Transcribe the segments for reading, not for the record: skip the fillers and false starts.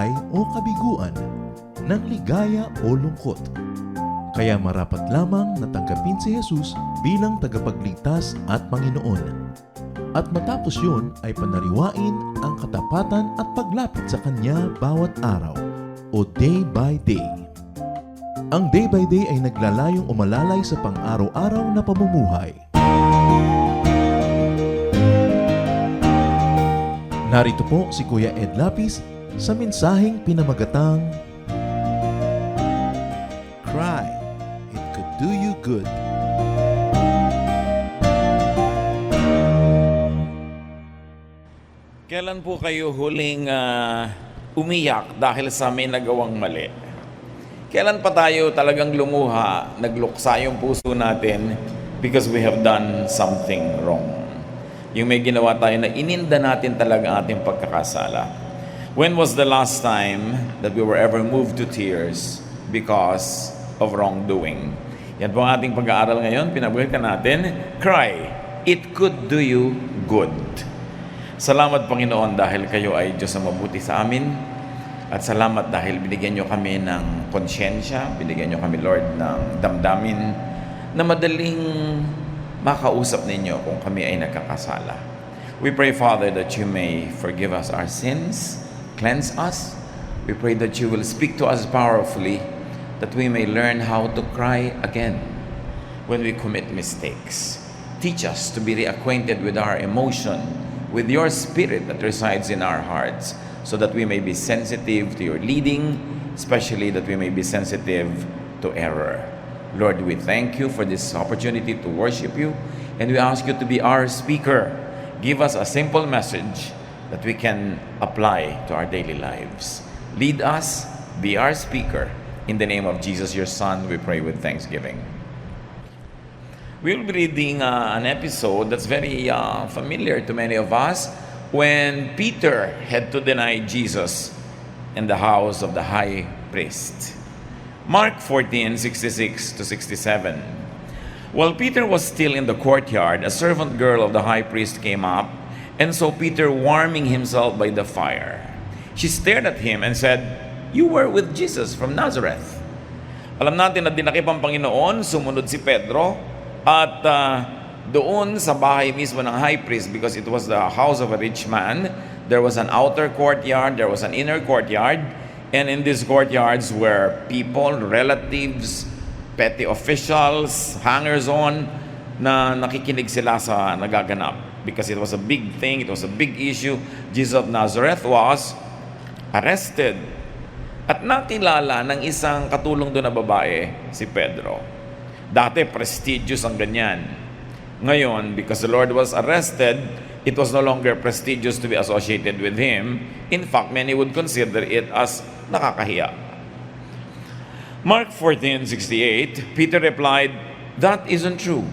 buhay o kabiguan, ng ligaya o lungkot. Kaya marapat lamang na tanggapin si Jesus bilang tagapagligtas at Panginoon. At matapos yun ay panariwain ang katapatan at paglapit sa Kanya bawat araw o day by day. Ang day by day ay naglalayong umalalay sa pang-araw-araw na pamumuhay. Narito po si Kuya Ed Lapis sa mensaheng pinamagatang Cry, it could do you good. Kailan po kayo huling umiyak dahil sa may nagawang mali? Kailan pa tayo talagang lumuha, nagluksa yung puso natin because we have done something wrong? Yung may ginawa tayo na ininda natin talaga ating pagkakasala. When was the last time that we were ever moved to tears because of wrongdoing? Yan po ang ating pag-aaral ngayon. Pinabuhitan natin, Cry, it could do you good. Salamat Panginoon dahil kayo ay Diyos na mabuti sa amin. At salamat dahil binigyan nyo kami ng konsyensya, binigyan nyo kami Lord ng damdamin na madaling makausap ninyo kung kami ay nagkakasala. We pray, Father, that you may forgive us our sins, cleanse us. We pray that you will speak to us powerfully, that we may learn how to cry again when we commit mistakes. Teach us to be reacquainted with our emotion, with your spirit that resides in our hearts, so that we may be sensitive to your leading, especially that we may be sensitive to error. Lord, we thank you for this opportunity to worship you, and we ask you to be our speaker. Give us a simple message that we can apply to our daily lives. Lead us, be our speaker. In the name of Jesus, your Son, we pray with thanksgiving. We'll be reading an episode that's very familiar to many of us when Peter had to deny Jesus in the house of the high priest. Mark 14:66 to 67. While Peter was still in the courtyard, a servant girl of the high priest came up and saw Peter warming himself by the fire. She stared at him and said, "You were with Jesus from Nazareth." Alam natin na dinakip ang Panginoon, sumunod si Pedro, at doon sa bahay mismo ng high priest, because it was the house of a rich man, there was an outer courtyard, there was an inner courtyard, and in these courtyards were people, relatives, petty officials, hangers-on, na nakikinig sila sa nagaganap. Because it was a big thing, it was a big issue. Jesus of Nazareth was arrested. At nakilala ng isang katulong doon na babae, si Pedro. Dati, prestigious ang ganyan. Ngayon, because the Lord was arrested, it was no longer prestigious to be associated with Him. In fact, many would consider it as nakakahiya. Mark 14:68, Peter replied, "That isn't true.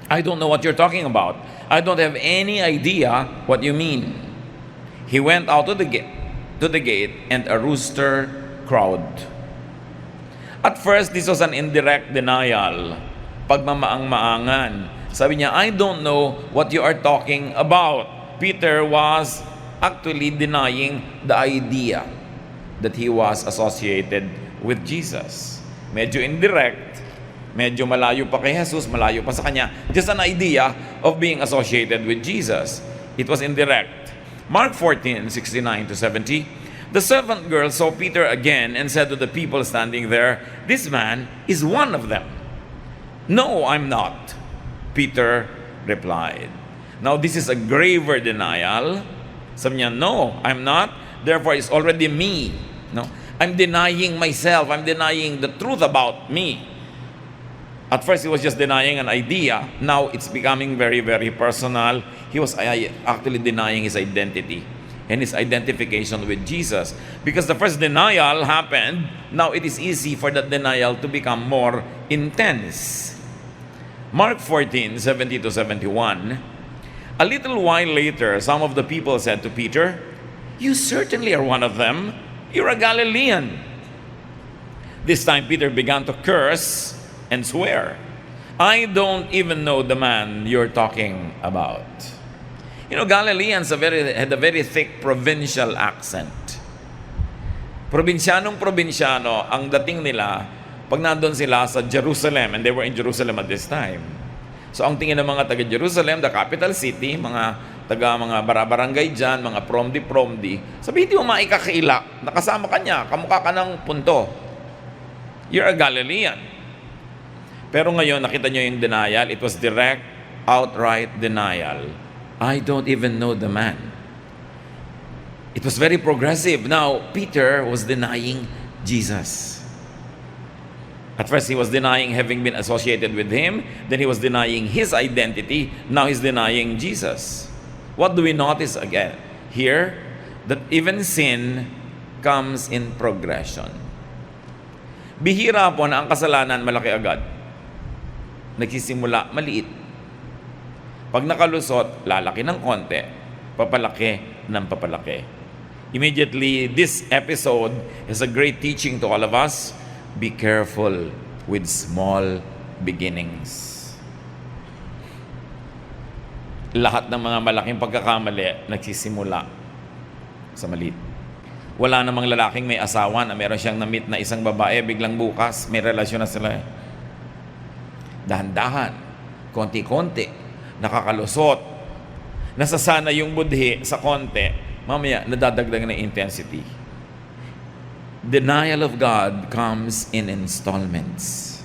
I don't know what you're talking about. I don't have any idea what you mean." He went out to the gate, and a rooster crowed. At first, this was an indirect denial, pagmamaang-maangan. Sabi niya, "I don't know what you are talking about." Peter was actually denying the idea that he was associated with Jesus. Medyo indirect, medyo malayo pa kay Jesus, malayo pa sa kanya. Just an idea of being associated with Jesus. It was indirect. Mark 14:69 to 70. The servant girl saw Peter again and said to the people standing there, "This man is one of them." "No, I'm not," Peter replied. Now this is a graver denial. Sabi niya, "No, I'm not. Therefore, it's already me." No, I'm denying myself. I'm denying the truth about me. At first, he was just denying an idea. Now, it's becoming very, very personal. He was actually denying his identity and his identification with Jesus. Because the first denial happened, now it is easy for that denial to become more intense. Mark 14:70 to 71. A little while later, some of the people said to Peter, "You certainly are one of them. You're a Galilean." This time Peter began to curse and swear, "I don't even know the man you're talking about." You know, Galileans had a very thick provincial accent. Probinsyano, ang dating nila, pag nandun sila sa Jerusalem, and they were in Jerusalem at this time. So ang tingin ng mga taga-Jerusalem, the capital city, mga barabarangay dyan, mga promdi, sabi, hindi mo maikakaila, nakasama ka niya, kamukha ka ng punto. You're a Galilean. Pero ngayon, nakita nyo yung denial, it was direct, outright denial. I don't even know the man. It was very progressive. Now, Peter was denying Jesus. At first, he was denying having been associated with him. Then he was denying his identity. Now he's denying Jesus. What do we notice again? Here, that even sin comes in progression. Bihira po na ang kasalanan malaki agad. Nagsisimula maliit. Pag nakalusot, lalaki ng konti. Papalaki ng papalaki. Immediately, this episode is a great teaching to all of us. Be careful with small beginnings. Lahat ng mga malaking pagkakamali nagsisimula sa maliit. Wala namang lalaking may asawa na meron siyang na-meet na isang babae, biglang bukas, may relasyon na sila. Dahan-dahan, konti-konti, nakakalusot, nasasana yung budhi sa konti, mamaya, nadadagdag ng intensity. Denial of God comes in installments.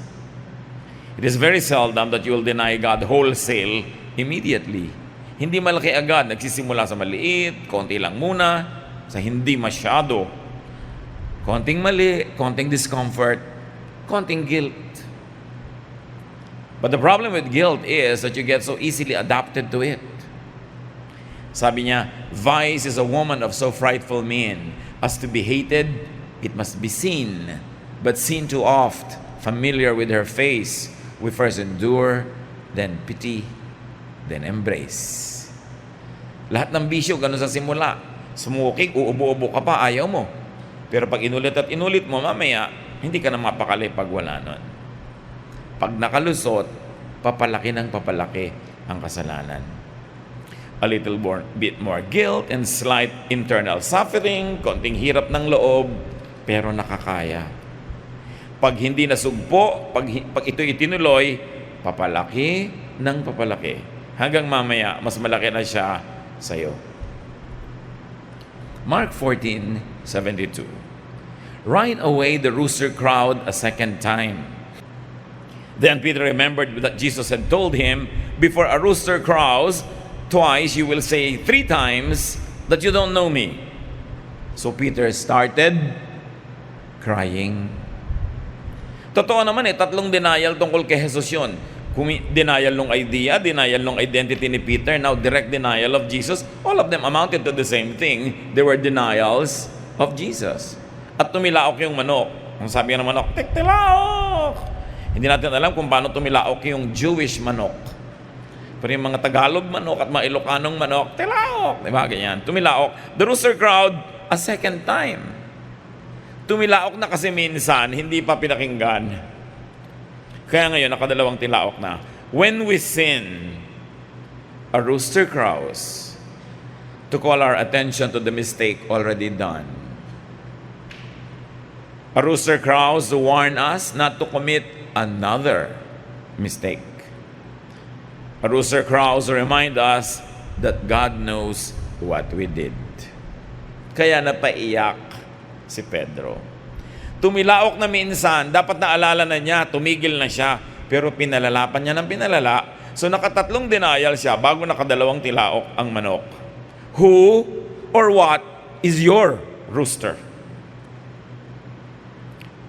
It is very seldom that you will deny God wholesale immediately. Hindi malaki agad. Nagsisimula sa maliit, konti lang muna, sa hindi masyado. Konting mali, konting discomfort, konting guilt. But the problem with guilt is that you get so easily adapted to it. Sabi niya, vice is a woman of so frightful mien as to be hated, it must be seen, but seen too oft, familiar with her face, we first endure, then pity, then embrace. Lahat ng bisyo, ganun sa simula. Smoking, uubo-ubo ka pa, ayaw mo. Pero pag inulit at inulit mo, mamaya, hindi ka na mapakali pag wala nun. Pag nakalusot, papalaki ng papalaki ang kasalanan. A little bit more guilt and slight internal suffering, konting hirap ng loob, pero nakakaya. Pag hindi nasugpo, pag ito itinuloy, papalaki ng papalaki. Hanggang mamaya, mas malaki na siya sa'yo. Mark 14:72. Right away the rooster crowed a second time. Then Peter remembered that Jesus had told him, before a rooster crows, twice you will say 3 times that you don't know me. So Peter started crying. Totoo naman 3 denial tungkol kay Jesus yun. Denial ng idea, denial ng identity ni Peter, now direct denial of Jesus. All of them amounted to the same thing. They were denials of Jesus. At tumilaok yung manok. Ang sabi ng manok, tilaok! Hindi natin alam kung paano tumilaok yung Jewish manok. Pero yung mga Tagalog manok at mga Ilocanong manok, tilaok! Diba? Ganyan. Tumilaok. The rooster crowed a second time. Tumilaok na kasi minsan, hindi pa pinakinggan. Kaya ngayon, nakadalawang tilaok na. When we sin, a rooster crows to call our attention to the mistake already done. A rooster crows to warn us not to commit another mistake. A rooster crows to remind us that God knows what we did. Kaya napaiyak si Pedro. Tumilaok na minsan, dapat naalala na niya, tumigil na siya, pero pinalalapan niya ng pinalala. So nakatatlong denial siya bago nakadalawang tilaok ang manok. Who or what is your rooster?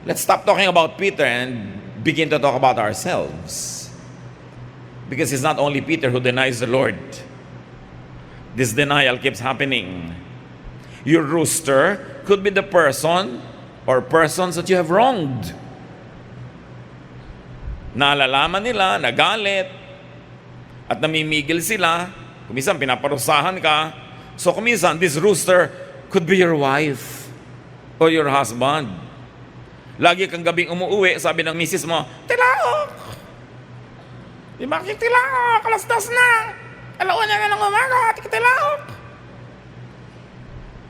Let's stop talking about Peter and begin to talk about ourselves. Because it's not only Peter who denies the Lord. This denial keeps happening. Your rooster could be the person or persons that you have wronged. Naalalaman nila, nagalit, at namimigil sila. Kuminsan, pinaparusahan ka. So kuminsan, this rooster could be your wife or your husband. Lagi kang gabing umuuwi, sabi ng misis mo, tilaok! Di ba tilaok? Alas 2 na! Alauna na ng umaga, tilaok!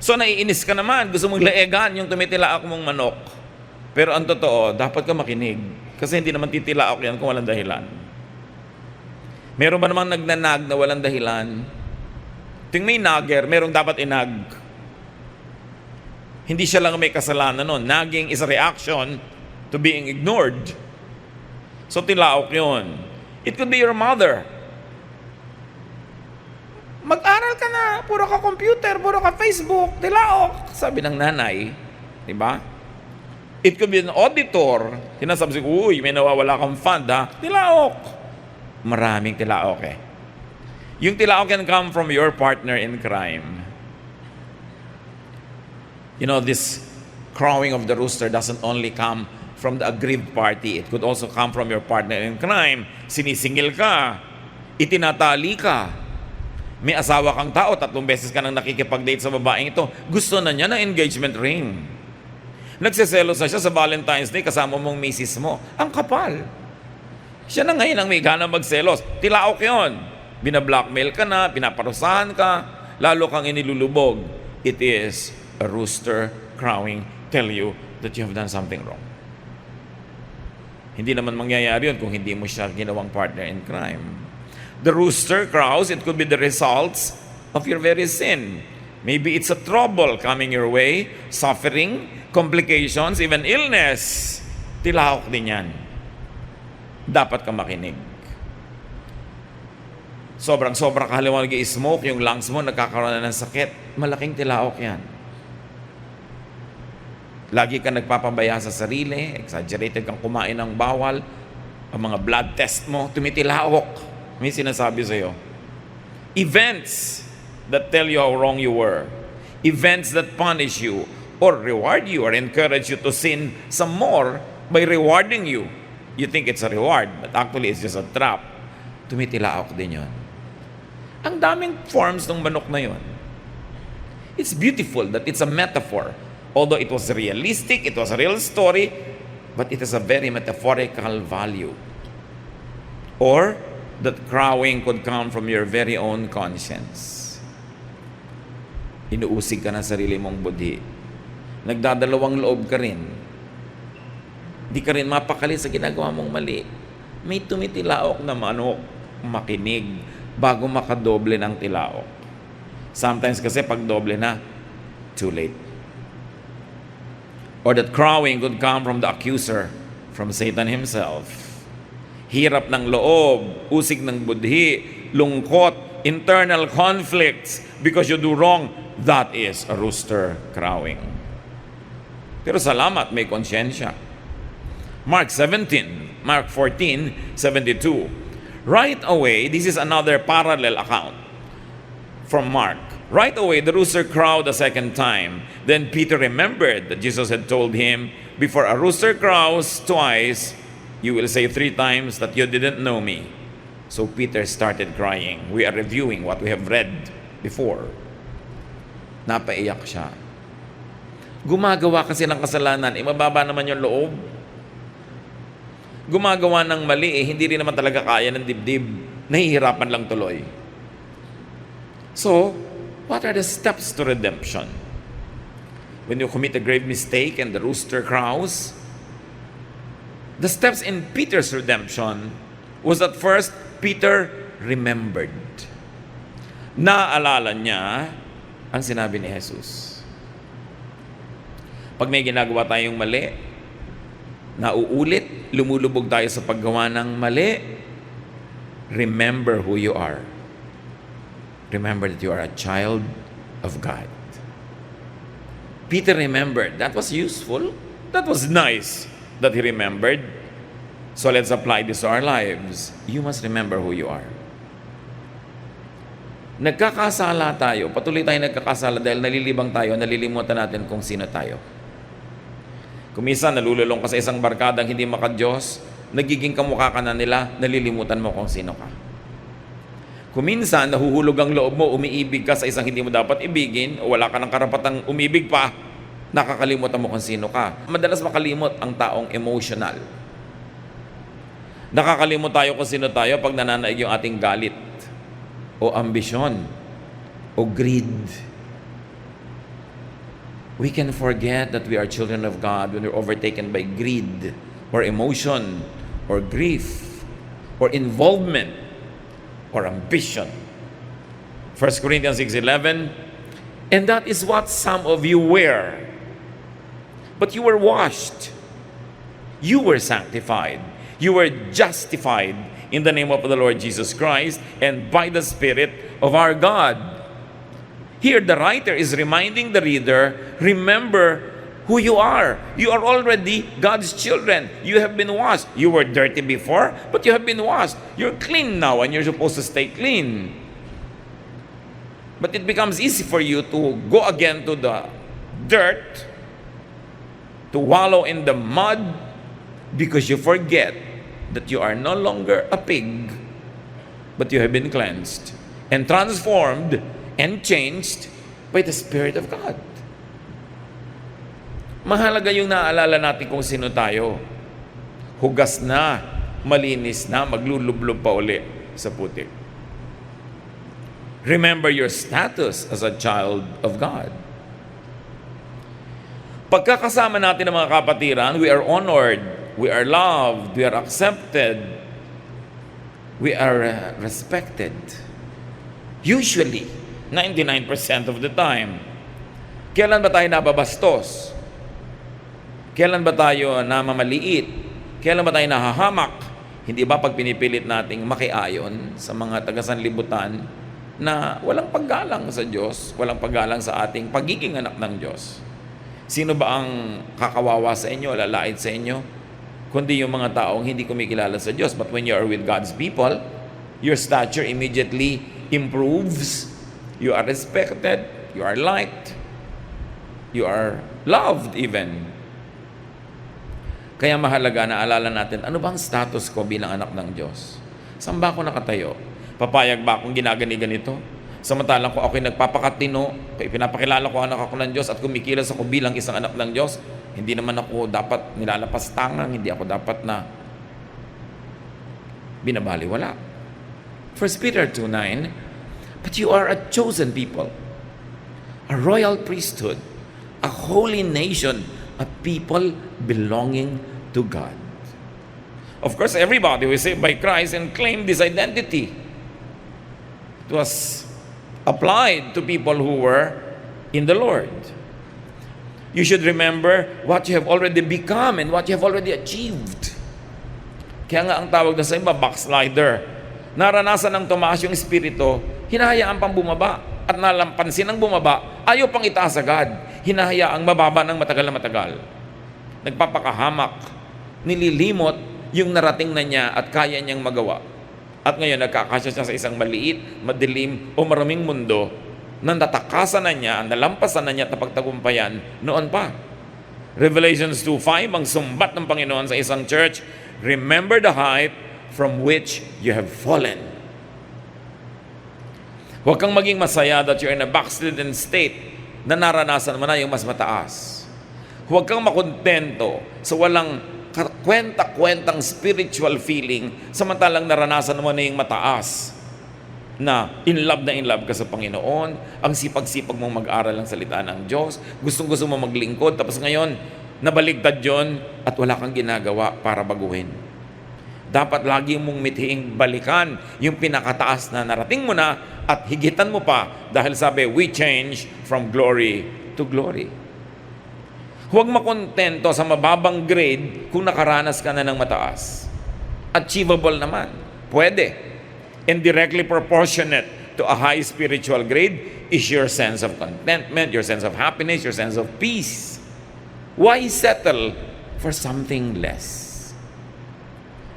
So naiinis ka naman, gusto mong laegan yung tumitilaok mong manok. Pero ang totoo, dapat ka makinig. Kasi hindi naman titilaok yan kung walang dahilan. Meron ba namang nagnanag na walang dahilan? Ting may nagger, merong dapat inag. Hindi siya lang may kasalanan nun. Nagging is a reaction to being ignored. So tilaok yun. It could be your mother. Mag-aral ka na, puro ka computer, puro ka Facebook, tilaok, sabi ng nanay. Diba? It could be an auditor. Sinasabi siya, uy, may nawawala kang fund ha. Tilaok. Maraming tilaok eh. Yung tilaok can come from your partner in crime. You know, this crowing of the rooster doesn't only come from the aggrieved party. It could also come from your partner in crime. Sinisingil ka. Itinatali ka. May asawa kang tao, 3 beses ka nang nakikipag-date sa babaeng ito. Gusto na niya ng engagement ring. Nagseselos na siya sa Valentine's Day kasama mong misis mo. Ang kapal. Siya na ngayon ang may gana magselos. Tilaok yun. Binablockmail ka na, pinaparusahan ka, lalo kang inilulubog. It is a rooster crowing, tell you that you have done something wrong. Hindi naman mangyayari yun kung hindi mo siya ginawang partner in crime. The rooster crows, it could be the results of your very sin. Maybe it's a trouble coming your way, suffering, complications, even illness. Tilaok din yan. Dapat ka makinig. Sobrang kahaliwan nag-i-smoke, yung lungs mo nagkakaroon na ng sakit. Malaking tilaok yan. Lagi ka nagpapabaya sa sarili, exaggerated kang kumain ng bawal, ang mga blood test mo, tumitilaok. May sinasabi sa'yo. Events that tell you how wrong you were. Events that punish you or reward you or encourage you to sin some more by rewarding you. You think it's a reward, but actually it's just a trap. Tumitilaok din yun. Ang daming forms ng manok na yun. It's beautiful that it's a metaphor. Although it was realistic, it was a real story, but it has a very metaphorical value. Or that crowing could come from your very own conscience. Inuusig ka ng sarili mong budhi. Nagdadalawang loob ka rin. Di ka rin mapakali sa ginagawa mong mali. May tumitilaok na manok, makinig, bago makadoble ng tilaok. Sometimes kasi pag doble na, too late. Or that crowing could come from the accuser, from Satan himself. Hirap ng loob, usig ng budhi, lungkot, internal conflicts because you do wrong. That is a rooster crowing. Pero salamat, may konsyensya. Mark 14:72. Right away, this is another parallel account from Mark. Right away, the rooster crowed a second time. Then Peter remembered that Jesus had told him, before a rooster crows twice, you will say 3 times that you didn't know me. So Peter started crying. We are reviewing what we have read before. Napaiyak siya. Gumagawa kasi ng kasalanan, mababa naman yung loob. Gumagawa ng mali, hindi rin naman talaga kaya ng dibdib. Nahihirapan lang tuloy. So, what are the steps to redemption? When you commit a grave mistake and the rooster crows, the steps in Peter's redemption was that first, Peter remembered. Naalala niya ang sinabi ni Jesus. Pag may ginagawa tayong mali, nauulit, lumulubog tayo sa paggawa ng mali, remember who you are. Remember that you are a child of God. Peter remembered. That was useful. That was nice that he remembered. So let's apply this to our lives. You must remember who you are. Nagkakasala tayo. Patuloy tayo nagkakasala dahil nalilibang tayo, nalilimutan natin kung sino tayo. Kung minsan nalululong ka sa isang barkadang hindi maka-Diyos, nagiging kamukha ka na nila, nalilimutan mo kung sino ka. Kung minsan nahuhulog ang loob mo, umiibig ka sa isang hindi mo dapat ibigin, o wala ka ng karapatang umibig pa, nakakalimutan mo kung sino ka. Madalas makalimot ang taong emotional. Nakakalimot tayo kung sino tayo pag nananaig yung ating galit, o ambisyon, o greed. We can forget that we are children of God when we're overtaken by greed or emotion or grief or involvement or ambition. 1 Corinthians 6:11, and that is what some of you were. But you were washed, you were sanctified, you were justified in the name of the Lord Jesus Christ and by the Spirit of our God. Here the writer is reminding the reader, remember who you are. You are already God's children. You have been washed. You were dirty before, but you have been washed. You're clean now and you're supposed to stay clean. But it becomes easy for you to go again to the dirt, to wallow in the mud, because you forget that you are no longer a pig, but you have been cleansed and transformed and changed by the Spirit of God. Mahalaga yung naalala natin kung sino tayo. Hugas na, malinis na, maglulublob pa uli sa putik. Remember your status as a child of God. Pagkakasama natin ng mga kapatiran, we are honored, we are loved, we are accepted, we are respected. Usually, 99% of the time. Kailan ba tayo nababastos? Kailan ba tayo namamaliit? Kailan ba tayo nahahamak? Hindi ba pag pinipilit nating makiayon sa mga taga-sanlibutan na walang paggalang sa Diyos, walang paggalang sa ating pagiging anak ng Diyos? Sino ba ang kakawawa sa inyo, lalait sa inyo? Kundi yung mga taong hindi kumikilala sa Diyos. But when you are with God's people, your stature immediately improves. You are respected, you are liked, you are loved even. Kaya mahalaga na alala natin, ano bang status ko bilang anak ng Diyos? Saan ba ako nakatayo? Papayag ba akong ginagani-ganito? Samantalang ko ako'y nagpapakatino, kaya pinapakilala ko anak ako ng Diyos at kumikilos ako bilang isang anak ng Diyos, hindi naman ako dapat nilalapastangan, hindi ako dapat na binabaliwala. 1 Peter 2:9, but you are a chosen people, a royal priesthood, a holy nation, a people belonging to God. Of course, everybody who is saved by Christ and claim this identity. It was applied to people who were in the Lord. You should remember what you have already become and what you have already achieved. Kaya nga ang tawag na sa iba, backslider. Naranasan ng tumaas yung espiritu, hinahayaan pang bumaba at nalampansin ang bumaba, ayaw pang itaas agad. Hinahayaang mababa ng matagal na matagal. Nagpapakahamak, nililimot yung narating na niya at kaya niyang magawa. At ngayon nagkakasya siya sa isang maliit, madilim o maraming mundo na natakasan na niya, nalampasan na niya at napagtagumpayan noon pa. Revelations 2:5, ang sumbat ng Panginoon sa isang church, remember the height from which you have fallen. Huwag kang maging masaya that you're in a backslidden state na naranasan mo na yung mas mataas. Huwag kang makontento sa walang kwenta-kwentang spiritual feeling samantalang naranasan mo na yung mataas na in love ka sa Panginoon, ang sipag-sipag mong mag-aral ng salita ng Diyos, gustong-gusto mo maglingkod, tapos ngayon, nabaligtad yon at wala kang ginagawa para baguhin. Dapat lagi mong mithiing balikan yung pinakataas na narating mo na at higitan mo pa dahil sabi, we change from glory to glory. Huwag makontento sa mababang grade kung nakaranas ka na ng mataas. Achievable naman. Pwede. And directly proportionate to a high spiritual grade is your sense of contentment, your sense of happiness, your sense of peace. Why settle for something less?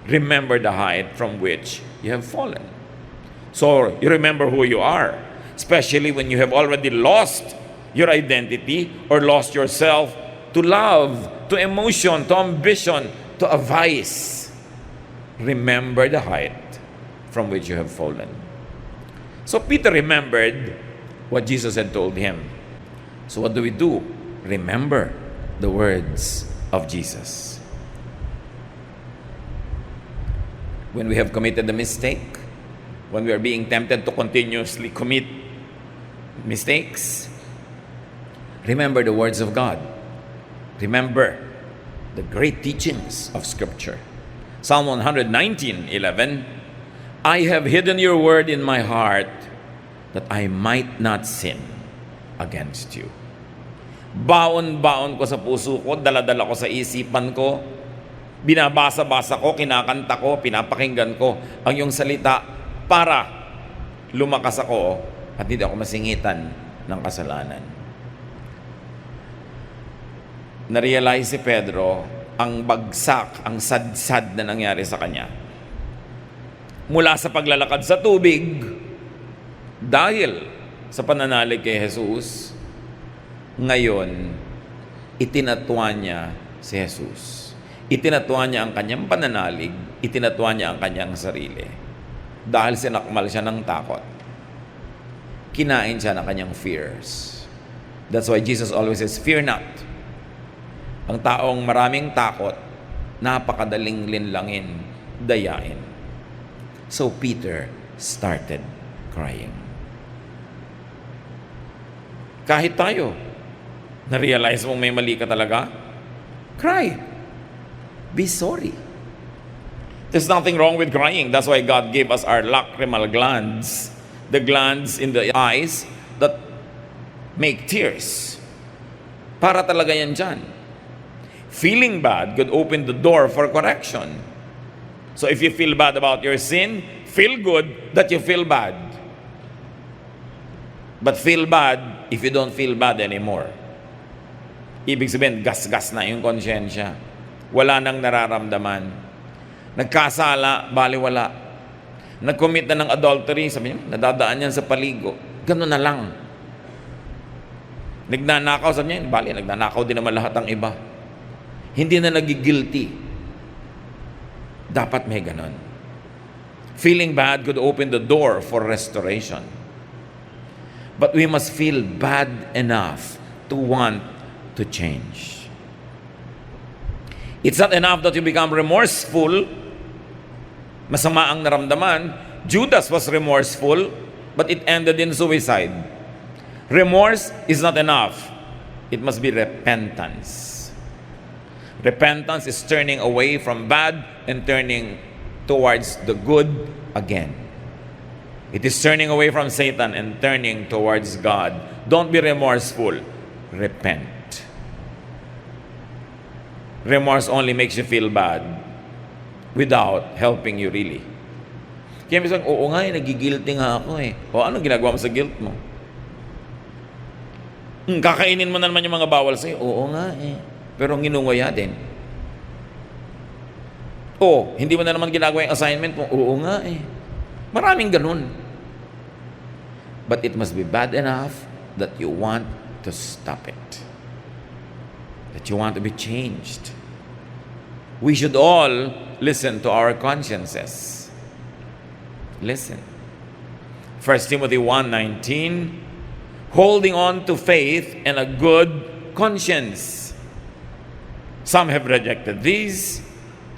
Remember the height from which you have fallen. So, you remember who you are, especially when you have already lost your identity or lost yourself to love, to emotion, to ambition, to a vice. Remember the height from which you have fallen. So Peter remembered what Jesus had told him. So what do? Remember the words of Jesus. When we have committed a mistake, when we are being tempted to continuously commit mistakes, Remember the words of God. Remember the great teachings of Scripture. Psalm 119:11, I have hidden your word in my heart that I might not sin against you. Baon-baon ko sa puso ko, dala-dala ko sa isipan ko, binabasa-basa ko, kinakanta ko, pinapakinggan ko ang iyong salita para lumakas ako at hindi ako masingitan ng kasalanan. Na-realize si Pedro ang bagsak, ang sadsad na nangyari sa kanya. Mula sa paglalakad sa tubig, dahil sa pananalig kay Jesus, ngayon, itinatuan niya si Jesus. Itinatuan niya ang kanyang pananalig, itinatuan niya ang kanyang sarili. Dahil sinakmal siya ng takot, kinain siya ng kanyang fears. That's why Jesus always says, fear not. Ang taong maraming takot, napakadaling linlangin, dayain. So Peter started crying. Kahit tayo, na-realize mong may mali ka talaga, cry. Be sorry. There's nothing wrong with crying. That's why God gave us our lacrimal glands, the glands in the eyes that make tears. Para talaga yan dyan. Feeling bad could open the door for correction. So if you feel bad about your sin, feel good that you feel bad. But feel bad if you don't feel bad anymore. Ibig sabihin, gas-gas na yung konsyensya. Wala nang nararamdaman. Nagkasala, baliwala. Nag-commit na ng adultery, sabi niya, nadadaan yan sa paligo. Ganun na lang. Nagnanakaw, sabi niya, bali, nagnanakaw din naman lahat ang iba. Hindi na nagigilty. Dapat may ganon. Feeling bad could open the door for restoration. But we must feel bad enough to want to change. It's not enough that you become remorseful. Masama ang naramdaman. Judas was remorseful, but it ended in suicide. Remorse is not enough. It must be repentance. Repentance is turning away from bad and turning towards the good again. It is turning away from Satan and turning towards God. Don't be remorseful. Repent. Remorse only makes you feel bad without helping you really. Kaya minsan, oo nga nagigilty nga ako eh. O anong ginagawa mo sa guilt mo? Kakainin mo na naman yung mga bawal sa'yo. Oo nga eh. Pero nginunguya din. O, hindi mo na naman ginagawa yung assignment mo. Oo nga eh. Maraming ganun. But it must be bad enough that you want to stop it. That you want to be changed. We should all listen to our consciences. Listen. 1 Timothy 1:19, holding on to faith and a good conscience. Some have rejected these,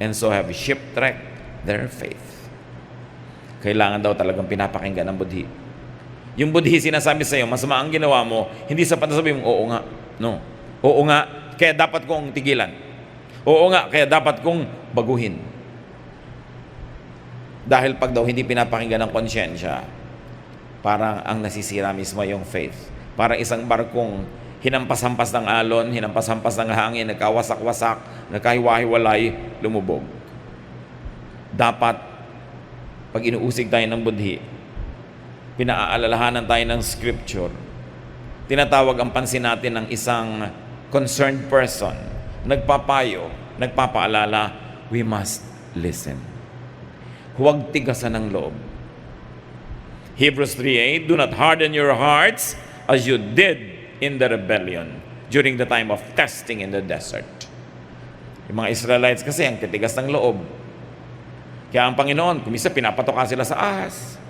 and so have shipwrecked their faith. Kailangan daw talagang pinapakinggan ng budhi. Yung budhi sinasabi sa iyo, masama ang ginawa mo, hindi sapat na sabihin mo, oo nga. No. Oo nga, kaya dapat kong tigilan. Oo nga, kaya dapat kong baguhin. Dahil pag daw hindi pinapakinggan ng konsyensya, parang ang nasisira mismo yung faith. Parang isang barkong hinampas-hampas ng alon, hinampas-hampas ng hangin, nagkawasak-wasak, nagkahiwa-hiwalay, lumubog. Dapat, pag inuusig tayo ng budhi, pinaaalalahanan tayo ng scripture, tinatawag ang pansin natin ng isang concerned person, nagpapayo, nagpapaalala, we must listen. Huwag tigasan ng loob. Hebrews 3:8, do not harden your hearts as you did in the rebellion during the time of testing in the desert. Yung mga Israelites kasi ang titigas ng loob. Kaya ang Panginoon, kumisa pinapatoka sila sa ahas.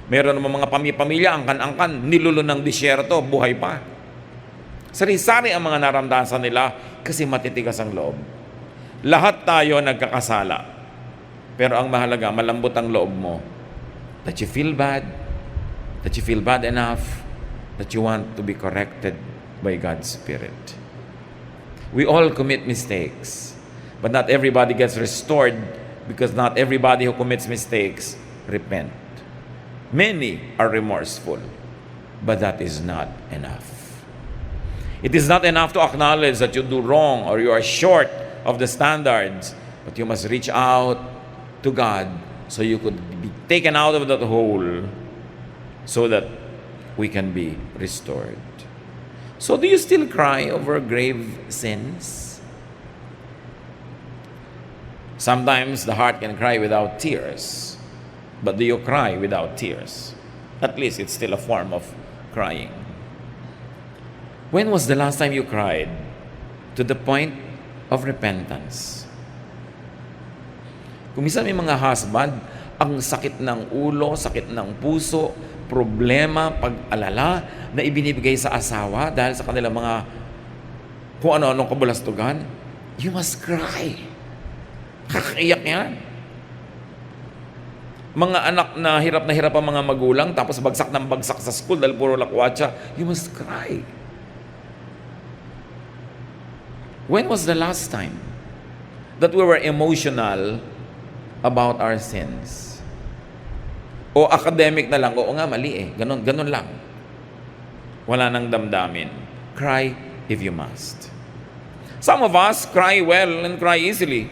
Meron naman mga pamilya, angkan-angkan, nilulo ng disyerto, buhay pa. Sari-sari ang mga naramdasan nila kasi matitigas ang loob. Lahat tayo nagkakasala. Pero ang mahalaga, malambot ang loob mo. That you feel bad enough that you want to be corrected by God's Spirit. We all commit mistakes, but not everybody gets restored because not everybody who commits mistakes repent. Many are remorseful, but that is not enough. It is not enough to acknowledge that you do wrong or you are short of the standards, but you must reach out to God so you could be taken out of that hole so that we can be restored. So do you still cry over grave sins? Sometimes the heart can cry without tears, but do you cry without tears? At least it's still a form of crying. When was the last time you cried to the point of repentance? Kung minsan may mga husband, ang sakit ng ulo, sakit ng puso, problema, pag-alala na ibinibigay sa asawa dahil sa kanilang mga kung ano-anong kabulastugan, you must cry. Kakaiyak yan. Mga anak na hirap ang mga magulang, tapos bagsak ng bagsak sa school dahil puro lakwatsa, you must cry. When was the last time that we were emotional about our sins? O academic na lang, oo nga, mali eh. Ganun lang. Wala nang damdamin. Cry if you must. Some of us cry well and cry easily.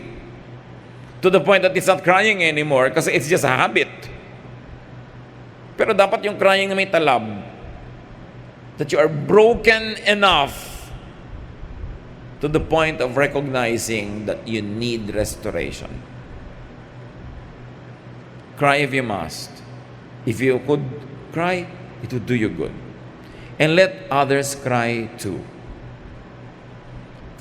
To the point that it's not crying anymore kasi it's just a habit. Pero dapat yung crying na may talab. That you are broken enough to the point of recognizing that you need restoration. Cry if you must. If you could cry, it would do you good. And let others cry too.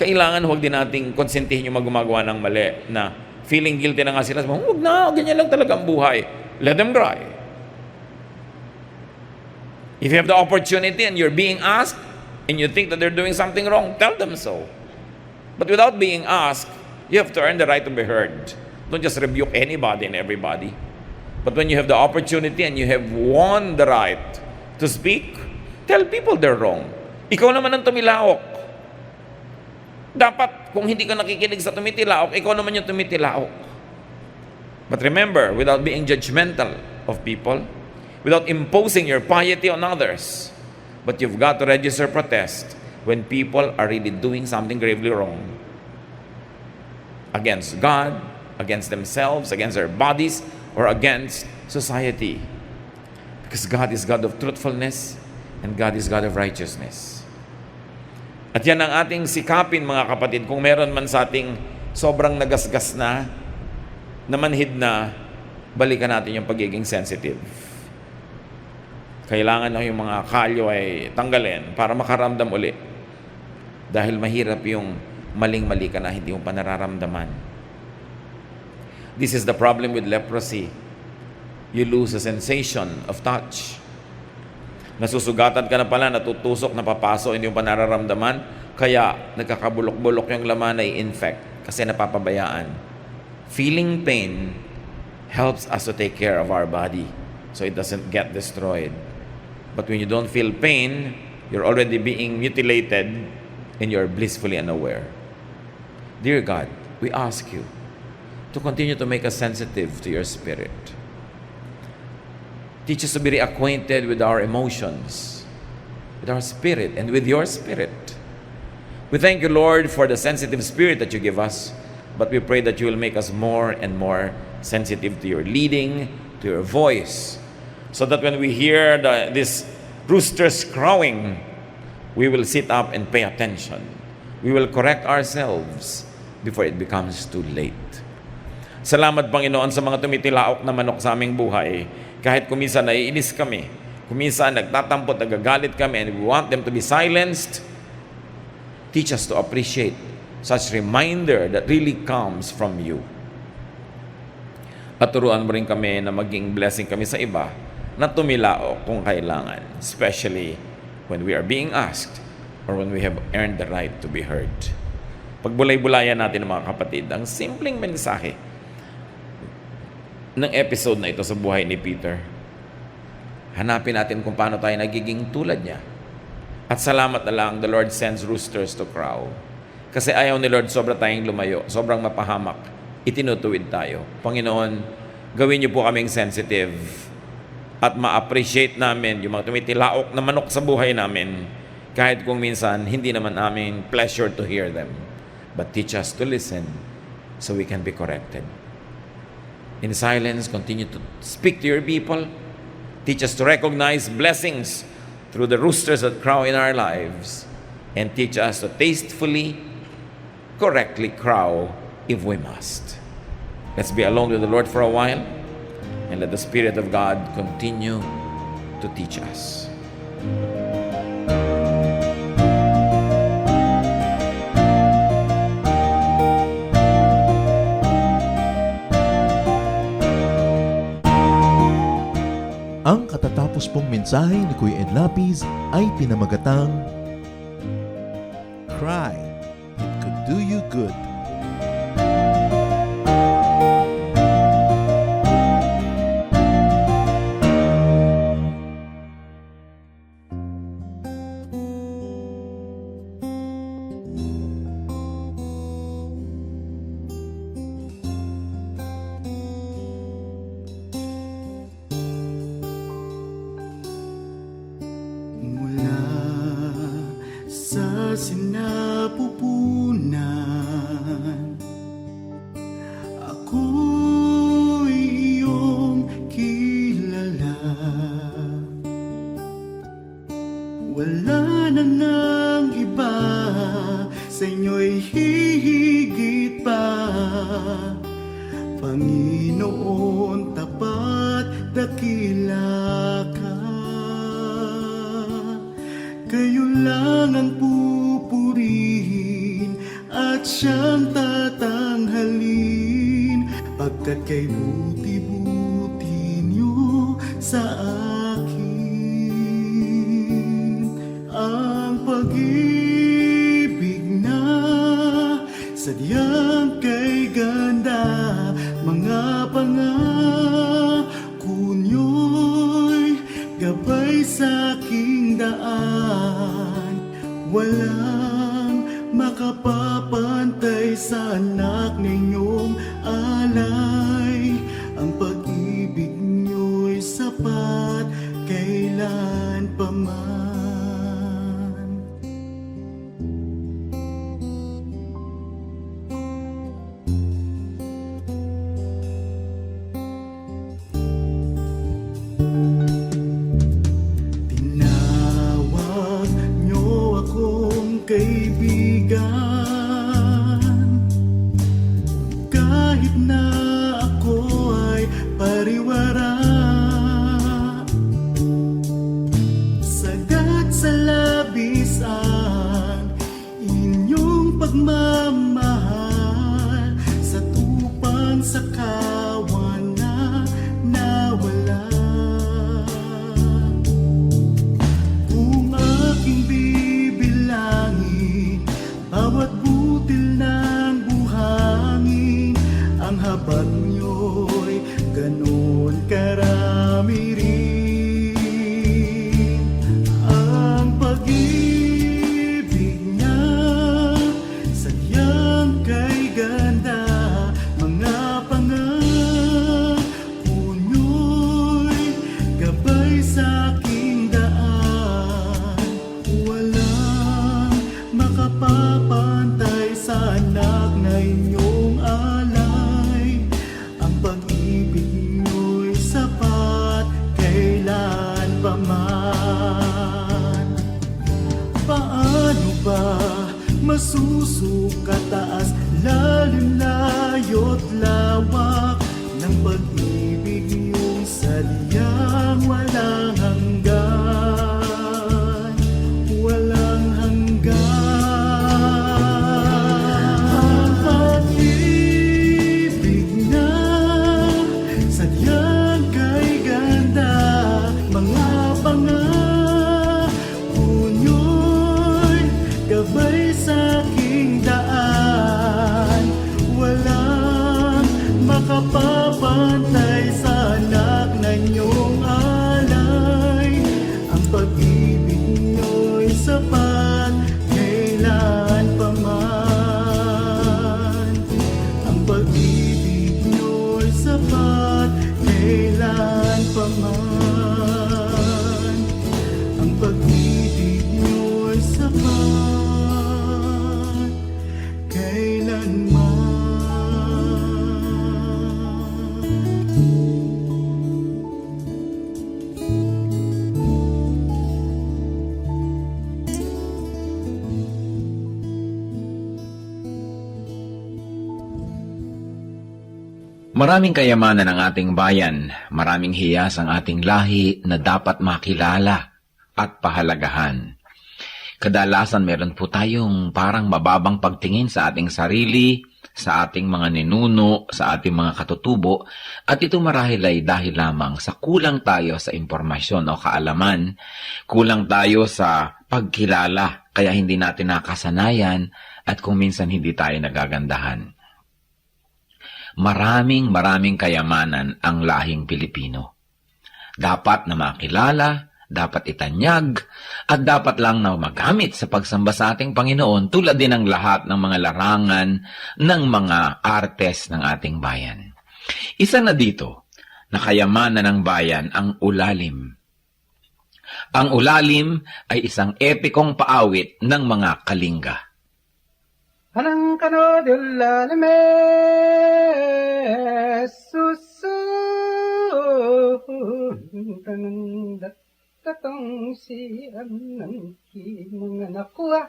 Kailangan huwag din nating konsentihin yung gumagawa ng mali na feeling guilty na nga sila. Huwag na, ganyan lang talaga ang buhay. Let them cry. If you have the opportunity and you're being asked and you think that they're doing something wrong, tell them so. But without being asked, you have to earn the right to be heard. Don't just rebuke anybody and everybody. But when you have the opportunity and you have won the right to speak, tell people they're wrong. Ikaw naman ang tumilaok. Dapat, kung hindi ka nakikinig sa tumitilaok, ikaw naman yung tumitilaok. But remember, without being judgmental of people, without imposing your piety on others, but you've got to register protest when people are really doing something gravely wrong against God, against themselves, against their bodies, or against society. Because God is God of truthfulness and God is God of righteousness. At yan ang ating sikapin, mga kapatid, kung meron man sa ating sobrang nagasgas na, namanhid na, balikan natin yung pagiging sensitive. Kailangan na yung mga kalyo ay tanggalin para makaramdam uli. Dahil mahirap yung maling-mali ka na hindi mo pa nararamdaman. This is the problem with leprosy. You lose a sensation of touch. Nasusugatan ka na pala, natutusok, napapaso, hindi mo pa nararamdaman, kaya nagkakabulok-bulok yung laman ay infect kasi napapabayaan. Feeling pain helps us to take care of our body so it doesn't get destroyed. But when you don't feel pain, you're already being mutilated and you're blissfully unaware. Dear God, we ask you to continue to make us sensitive to your Spirit. Teach us to be reacquainted with our emotions, with our spirit, and with your Spirit. We thank you, Lord, for the sensitive spirit that you give us, but we pray that you will make us more and more sensitive to your leading, to your voice, so that when we hear this rooster's crowing, we will sit up and pay attention. We will correct ourselves before it becomes too late. Salamat, Panginoon, sa mga tumitilaok na manok sa aming buhay. Kahit kuminsan naiinis kami, kuminsan nagtatampot, nagagalit kami, and we want them to be silenced, teach us to appreciate such reminder that really comes from you. At turuan mo rin kami na maging blessing kami sa iba na tumilaok kung kailangan, especially when we are being asked or when we have earned the right to be heard. Pagbulay-bulayan natin, mga kapatid, ang simpleng mensahe ng episode na ito sa buhay ni Peter. Hanapin natin kung paano tayo nagiging tulad niya. At salamat na lang, the Lord sends roosters to crow. Kasi ayaw ni Lord sobra tayong lumayo, sobrang mapahamak. Itinutuwid tayo. Panginoon, gawin niyo po kaming sensitive at ma-appreciate namin yung mga tumitilaok na manok sa buhay namin, kahit kung minsan hindi naman namin pleasure to hear them. But teach us to listen so we can be corrected. In silence, continue to speak to your people. Teach us to recognize blessings through the roosters that crow in our lives, and teach us to tastefully, correctly crow if we must. Let's be alone with the Lord for a while, and let the Spirit of God continue to teach us. Ang katatapos pong mensahe ni Kuya Ed Lapis ay pinamagatang Cry, It Could Do You Good. Mula sa sinapupunan, ako'y iyong kilala. Wala na ngang iba, sa inyo'y hihigit pa. Panginoon, tapat, dakila ka. Kayo lang ang pupurihin at siyang tatanghalin, pagkat kay buti-buti niyo sa akin. Ang pag-ibig na sadyang kay ganda, mga pangako niyo'y gabay sa aking daan. Walang makapapantay sa anak ninyong alay. Ang pag-ibig niyo'y sapat kailan pa man. Tinawag niyo akong kaibigan, kahit na ako ay pariwara. Sagat sa labis ang inyong pagmamahal, sa tupang sa kawan na nawala. Kung aking bibilangin bawat butil ng buhangin, ang habag niyo'y ganon karami rin. Ang pag-ibig niya sadyang kay ganda, mga pangako niyo'y gabay sa aking daan. Walang makapapantay sa anak na inyong alay. Ang pag-ibig niyo'y sapat kailan pa man. Paano ba masusukat taas, lalim, layo't lawak ng pag-ibig niyong sadyang walang hanggan, walang hanggan. Ang pag-ibig na sadyang kay ganda, mga pangako niyo'y gabay sa aking daan. Walang makapapantay Maraming kayamanan ang ating bayan, maraming hiyas ang ating lahi na dapat makilala at pahalagahan. Kadalasan meron po tayong parang mababang pagtingin sa ating sarili, sa ating mga ninuno, sa ating mga katutubo, at ito marahil ay dahil lamang sa kulang tayo sa impormasyon o kaalaman, kulang tayo sa pagkilala, kaya hindi natin nakasanayan at kung minsan hindi tayo nagagandahan. Maraming kayamanan ang lahing Pilipino. Dapat na makilala, dapat itanyag, at dapat lang na magamit sa pagsamba sa ating Panginoon tulad din ng lahat ng mga larangan ng mga artes ng ating bayan. Isa na dito, na kayamanan ng bayan ang ulalim. Ang ulalim ay isang epikong paawit ng mga Kalinga. Anang kanodil lalame susu tanang tatong si anang mga nakuha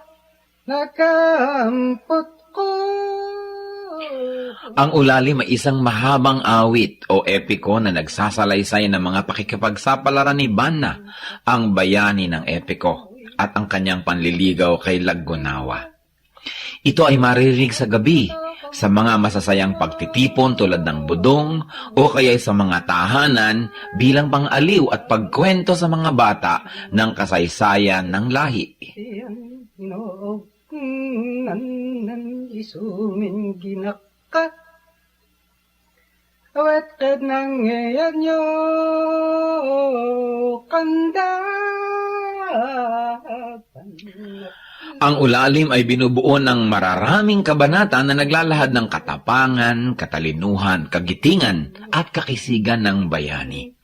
nakampot ko. Ang ulalim ay isang mahabang awit o epiko na nagsasalaysay ng mga pakikipagsapalaran ni Banna, ang bayani ng epiko, at ang kanyang panliligaw kay Laggunawa. Ito ay maririnig sa gabi, sa mga masasayang pagtitipon tulad ng budong o kaya sa mga tahanan bilang pang-aliw at pagkwento sa mga bata ng kasaysayan ng lahi. Siyan nan isumin ginaka awet kad nang ngayon nyo kanda. Ang ulalim ay binubuo ng mararaming kabanata na naglalahad ng katapangan, katalinuhan, kagitingan at kakisigan ng bayani.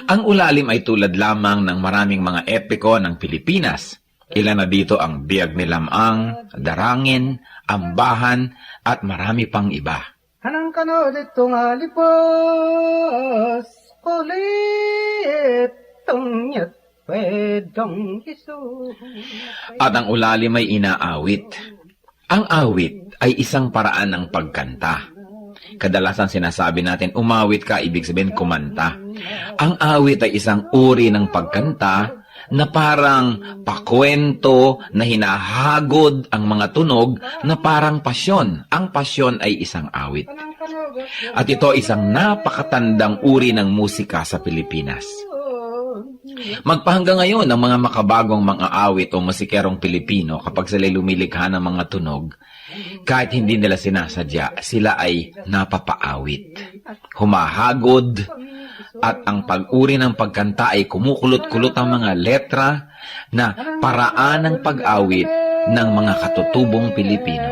Ang ulalim ay tulad lamang ng maraming mga epiko ng Pilipinas. Ilan na dito ang Biyag ni Lamang, Darangin, Ambahan at marami pang iba. Anang kano dito nga lipos kulit tong pwedong isu. At ang ulalim ay inaawit. Ang awit ay isang paraan ng pagkanta. Kadalasan sinasabi natin, umawit ka, ibig sabihin kumanta. Ang awit ay isang uri ng pagkanta na parang pakwento na hinahagod ang mga tunog na parang pasyon. Ang pasyon ay isang awit. At ito isang napakatandang uri ng musika sa Pilipinas. Magpahanggang ngayon ang mga makabagong mga awit o musikerong Pilipino kapag sila lumilikha ng mga tunog, kahit hindi nila sinasadya, sila ay napapaawit, humahagod, at ang pag-uri ng pagkanta ay kumukulot-kulot ang mga letra na paraan ng pag-awit ng mga katutubong Pilipino.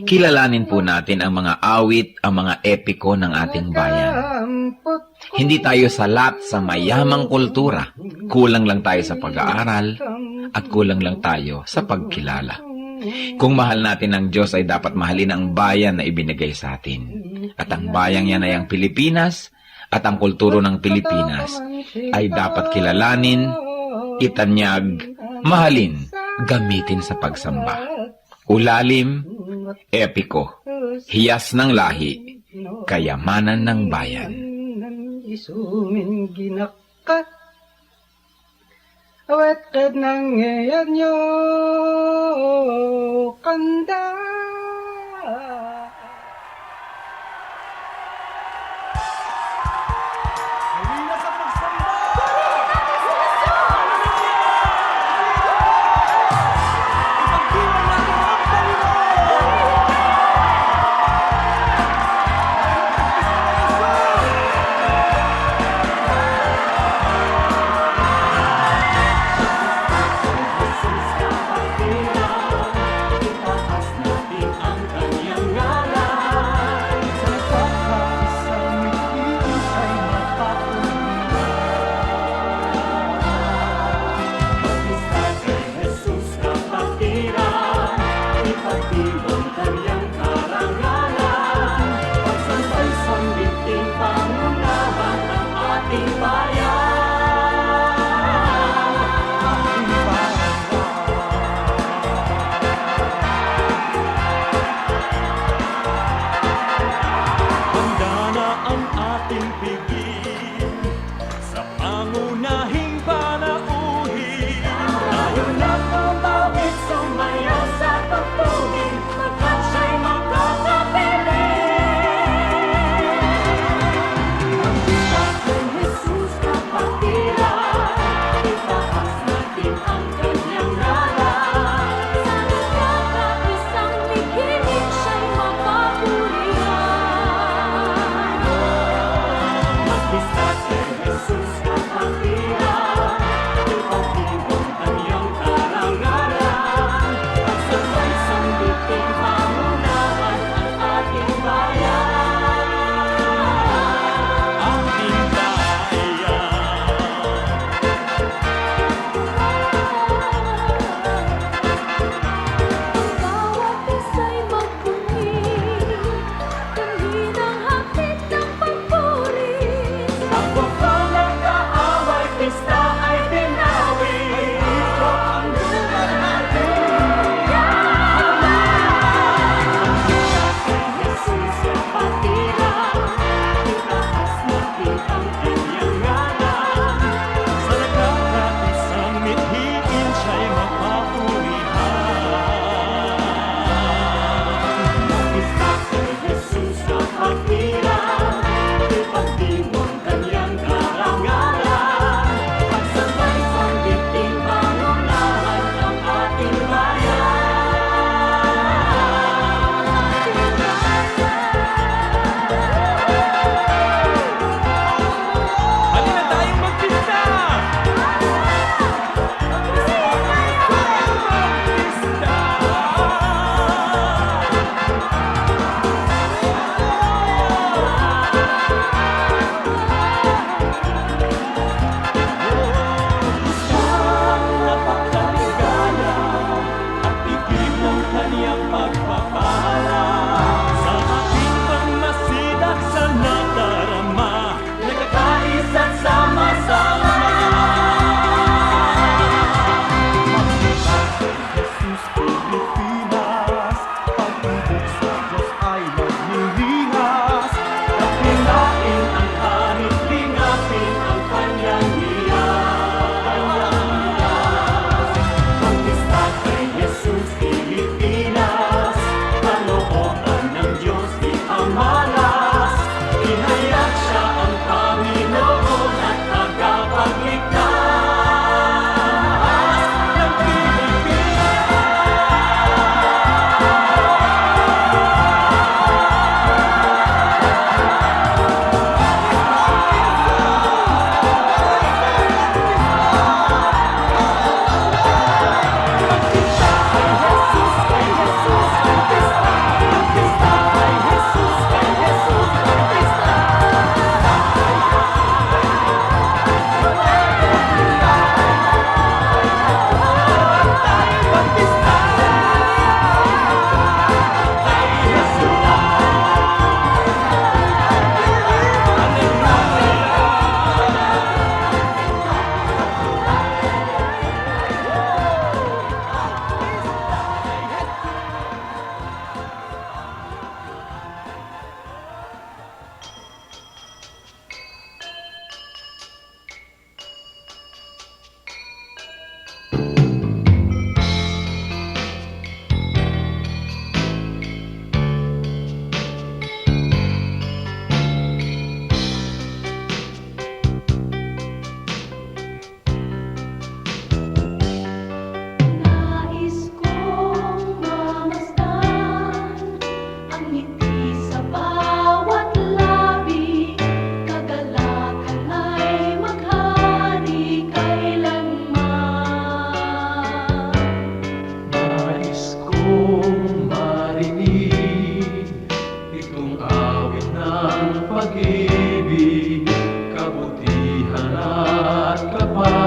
Kilalanin po natin ang mga awit, ang mga epiko ng ating bayan. Hindi tayo salat sa mayamang kultura. Kulang lang tayo sa pag-aaral at kulang lang tayo sa pagkilala. Kung mahal natin ang Diyos ay dapat mahalin ang bayan na ibinigay sa atin. At ang bayang yan ay ang Pilipinas at ang kulturo ng Pilipinas ay dapat kilalanin, itanyag, mahalin, gamitin sa pagsamba. Ulalim, epiko, hiyas ng lahi, kayamanan ng bayan. Isumin ginaka awet kad nang ngayon nyo kanda. Itaas natin ang kanyang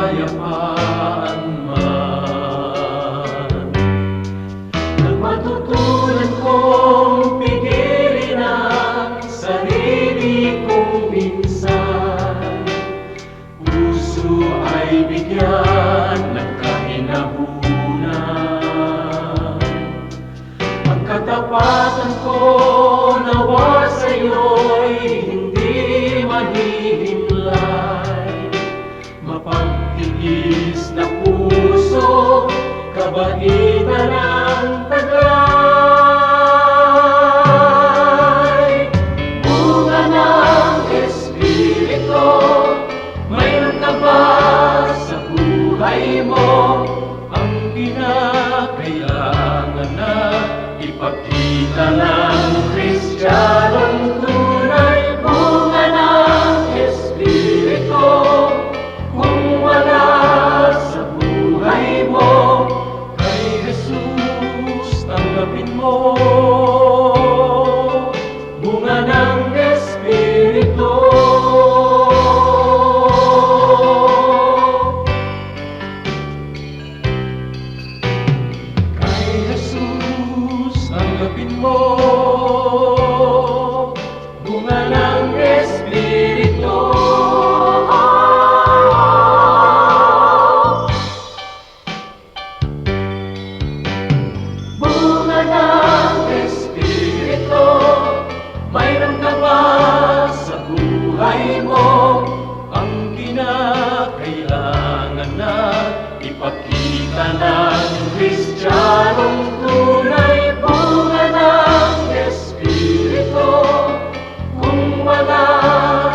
kapayapaan man. Nang matutunan kong pigilin ang sarili kong minsan, puso ay bigyan ng kahinahunan. Ang katapatan ko nawa sa'yo'y hindi mahihimlay. Mapagtigis na puso, kabaitan ang taglay. Bunga ng Espiritu, mayroon ka ba sa buhay mo? Ang kinakailangan na ipakita ng Kristiyanong tunay. Bunga ng Espiritu, kung wala sa buhay mo, kay Jesus tanggapin mo. Bunga ng Espiritu. Kay Jesus tanggapin mo. Bunga ng Espiritu. Bunga ng Espiritu, mayroon ka ba sa buhay mo? Ang kinakailangan na ipakita ng Kristiyanong tunay. Bunga ng Espiritu, kung wala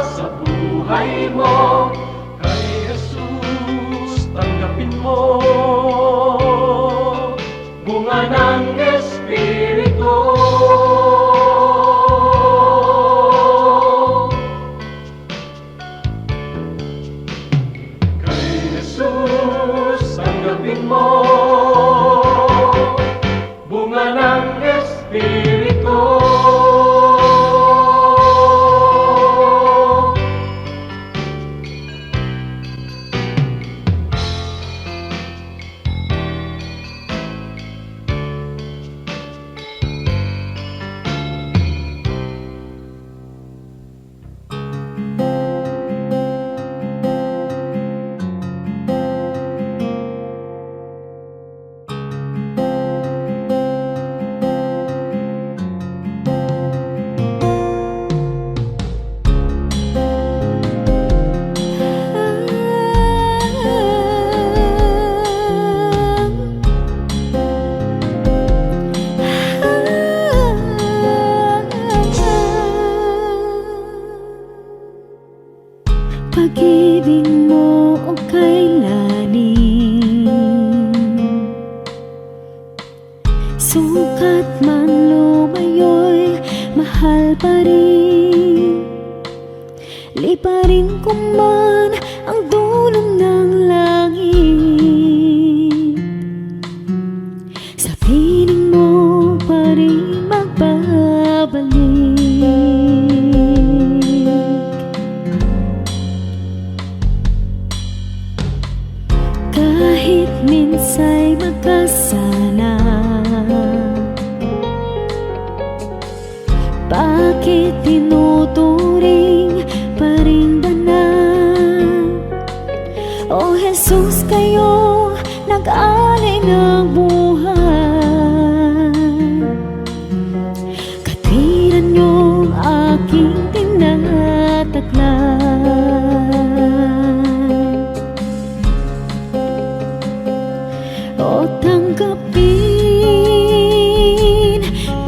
sa buhay mo, kay Jesus tanggapin mo. Bunga ng Espiritu. Kay Jesus tanggapin mo. Bunga ng Espiritu. Pag-ibig mo o kailanin, sukat man lumayo'y mahal pa rin. Liparin ko man ang dulong ng langit, sa piling mo pa rin magbabalik. Kahit minsa'y magkasala, bakit tinuturing pa rin banal? O Jesus, kayo nag-alay ng buhay. Katwiran niyong aking tinataglay. O tanggapin,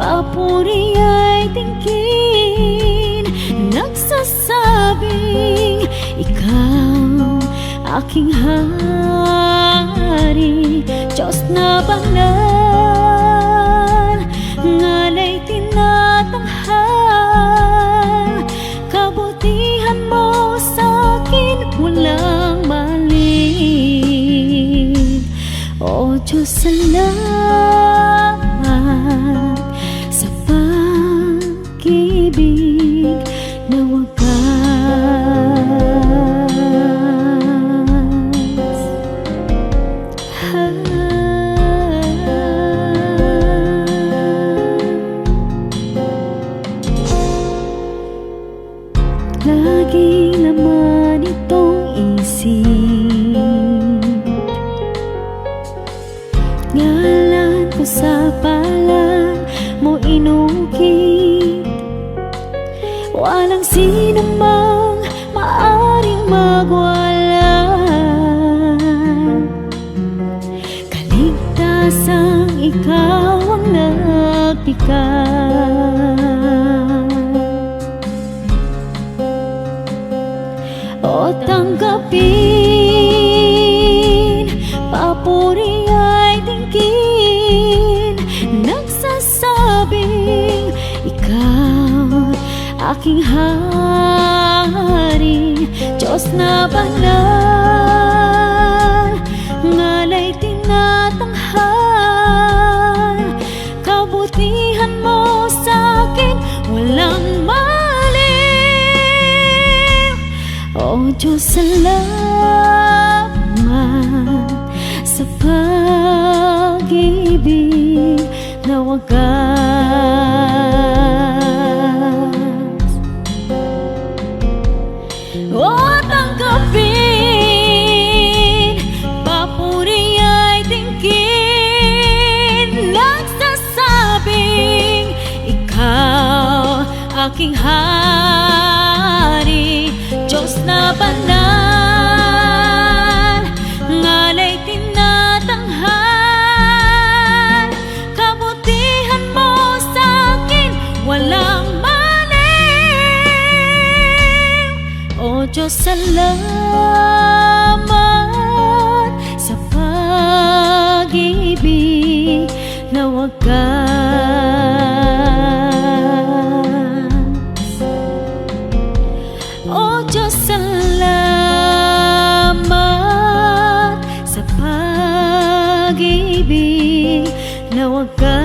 papuri ay tingkin, nagsasabing ikaw aking hari, Diyos na banal, ngalay tinatanghal. Kabutihan mo sa'kin walang mali. O Diyos, salamat sa pag-ibig na wagas. walang sino mang maaring magwala. Kaligtasang ikaw ang nagpikas. O tanggapin, papuri ay tingin, nagsasabing ikaw aking hari, Diyos na banal, ngalay tinatanghal, kabutihan mo sa'kin walang mali. O Diyos, salamat sa pag-ibig na wagas. O tanggapin, papuri ay tingin, nagsasabing ikaw aking hari, Diyos na banal, ngalay tinatanghal, kabutihan mo sa'kin walang mali. O Diyos, salamat sa pag-ibig na wagas. O Diyos, salamat sa pag-ibig na wagas.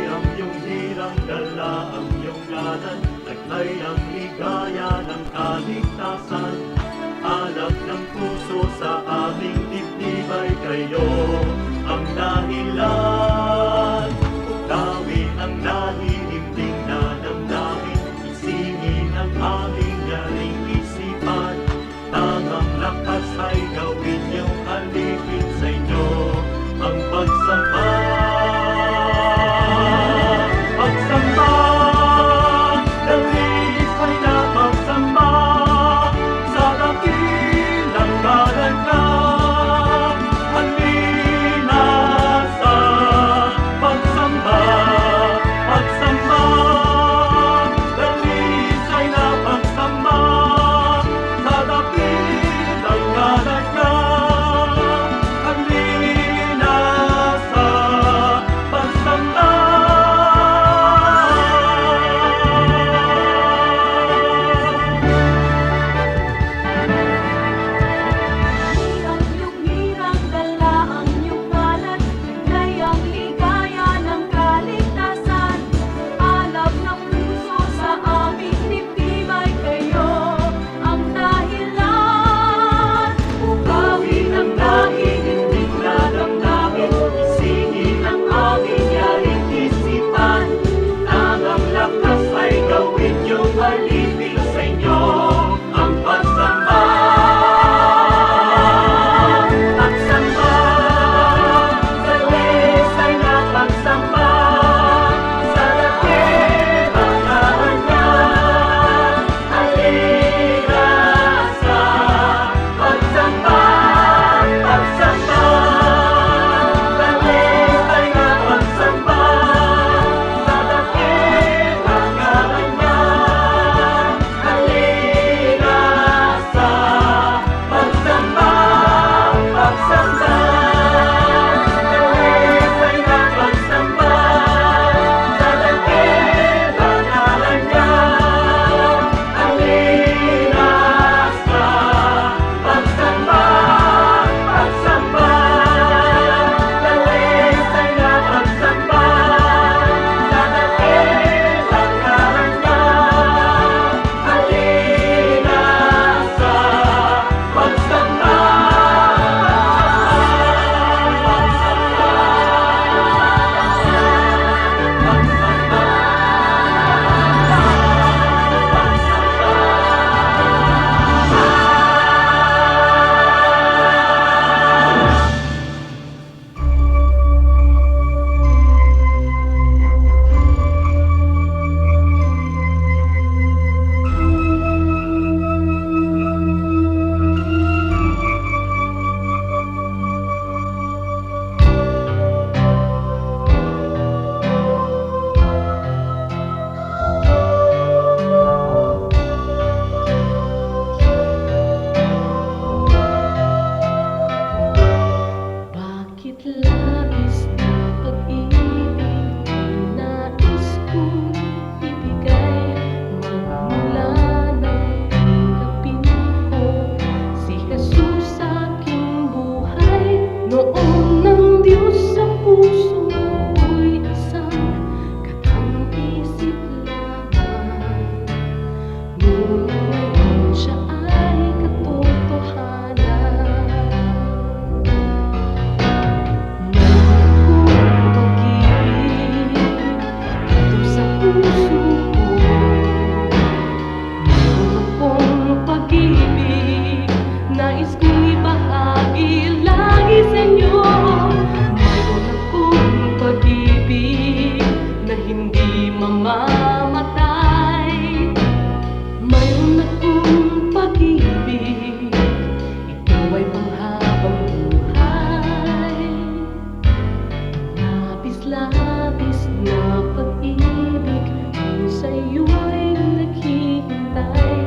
Ang iyong hirang dala, ang iyong ngalan, taglay ang ligaya ng kaligtasan. Alab ng puso sa aming dibdib ay kayo ang dahilan. Ugawin ang nahihimding na damdamin, isingin ang aming yaring isipan. Tangang lakas ay gawin niyong alipin sa inyo ang pagsamba. Pagsamba, dalis ay na pagsamba sa dakilang ngalan ka. Halin bahagi lagi sa inyo. Mayroon akong pag-ibig na hindi mamamatay. Mayroon akong pag-ibig, ito ay panghabang buhay. Labis-labis na pag-ibig ang sa'yo'y naghihintay.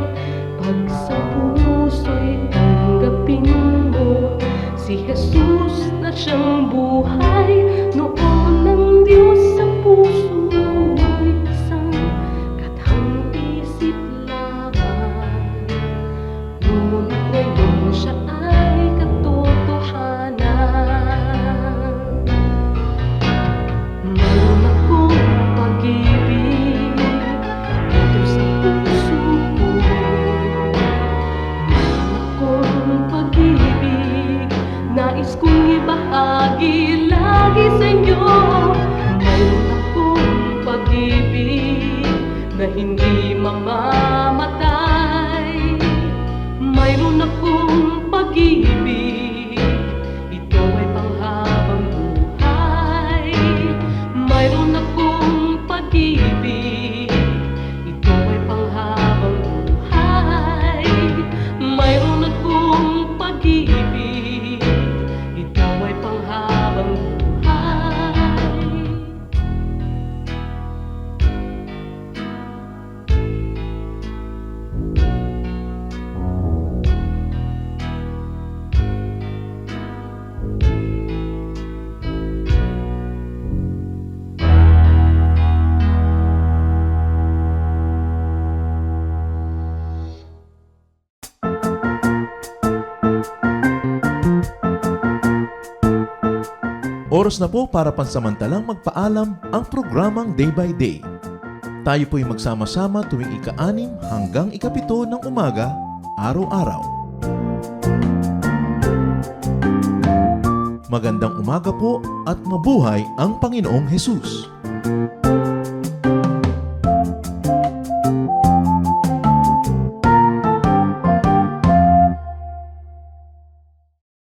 Pag sa puso'y tanggapin mo si Jesus na siyang buhay. Noon ng Diyos sa puso mo'y isang katang isip lamang. Ngunit ngayon siya ay katotohanan. Mayroon akong pag-ibig dito sa puso ko. Mayroon akong pag-ibig, nais kong ibahagi lagi sa inyo. Mayroon akong pag-ibig na hindi mamamatay. Mayroon akong pag-ibig, ito ay panghabang buhay. Mayroon akong pag-ibig, ito ay panghabang buhay. Mayroon akong pag-ibig, ito ay panghabang buhay. Oras na po para pansamantalang magpaalam ang programang Day by Day. Tayo po'y magsama-sama tuwing ika-6 hanggang ika-7 ng umaga, araw-araw. Magandang umaga po at mabuhay ang Panginoong Hesus!